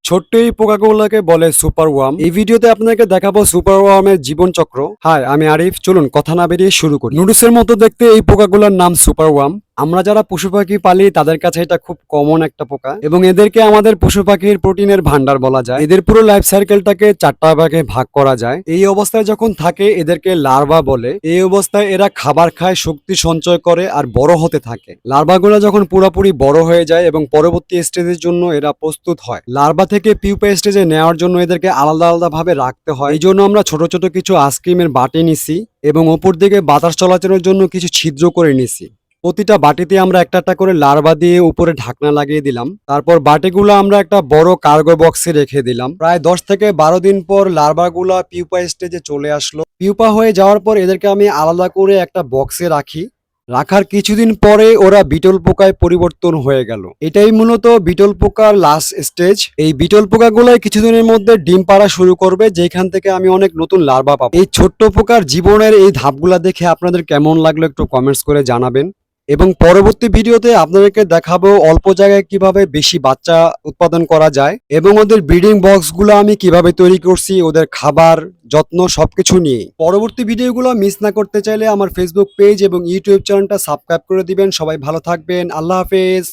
ছোট্ট এই পোকাগুলোকে বলে সুপার ওয়ার্ম। এই ভিডিওতে আপনাকে দেখাবো সুপার ওয়ার্মের জীবন চক্র। হাই, আমি আরিফ। চলুন কথা না বেরিয়ে শুরু করি। নুডলসের মতো দেখতে এই পোকাগুলোর নাম সুপার ওয়ার্ম। আমরা যারা পশু পাখি পালি তাদের কাছে এটা খুব কমন একটা পোকা এবং এদেরকে আমাদের পশু পাখির প্রোটিনের ভান্ডার বলা যায়। এদের পুরো লাইফ সাইকেলটাকে 4টা ভাগে ভাগ করা যায়। এই অবস্থায় যখন থাকে এদেরকে লার্ভা বলে। এই অবস্থায় এরা খাবার খায়, শক্তি সঞ্চয় করে আর বড় হতে থাকে। লার্ভাগুলো যখন পুরোপুরি বড় হয়ে যায় এবং পরবর্তী স্টেজের জন্য এরা প্রস্তুত হয়, লার্ভা থেকে পিউপা স্টেজে নেওয়ার জন্য এদেরকে আলাদা আলাদা ভাবে রাখতে হয়। এই জন্য আমরা ছোট ছোট কিছু আইসক্রিমের বাটি নিছি এবং ওপর দিকে বাতাস চলাচলের জন্য কিছু ছিদ্র করে নিছি। প্রতিটা বাটিতে আমরা একটা একটা করে লার্ভা দিয়ে উপরে ঢাকনা লাগিয়ে দিলাম। তারপর বাটিগুলো আমরা একটা বড় কার্গো বক্সে রেখে দিলাম। প্রায় 10 থেকে 12 দিন পর লার্ভাগুলা পিউপা স্টেজে চলে আসলো। পিউপা হয়ে যাওয়ার পর এদেরকে আমি আলাদা করে একটা বক্সে রাখি। রাখার কিছুদিন পরে ওরা বিটল পোকায় পরিবর্তন হয়ে গেল। এটাই মূলত বিটল পোকার লাস্ট স্টেজ। এই বিটল পোকাগুলাই কিছুদিনের মধ্যে ডিম পাড়া শুরু করবে, যেখান থেকে আমি অনেক নতুন লার্ভা পাবো। এই ছোট্ট পোকার জীবনের এই ধাপগুলা দেখে আপনাদের কেমন লাগলো একটু কমেন্টস করে জানাবেন। এবং পরবর্তী ভিডিওতে আপনাদেরকে দেখাবো অল্প জায়গায় কিভাবে বেশি বাচ্চা উৎপাদন করা যায় এবং ওদের ব্রিডিং বক্সগুলো আমি কিভাবে তৈরি করছি, ওদের খাবার যত্ন সবকিছু নিয়ে। পরবর্তী ভিডিওগুলো মিস না করতে চাইলে আমার ফেসবুক পেজ এবং ইউটিউব চ্যানেলটা সাবস্ক্রাইব করে দিবেন। সবাই ভালো থাকবেন। আল্লাহ হাফেজ।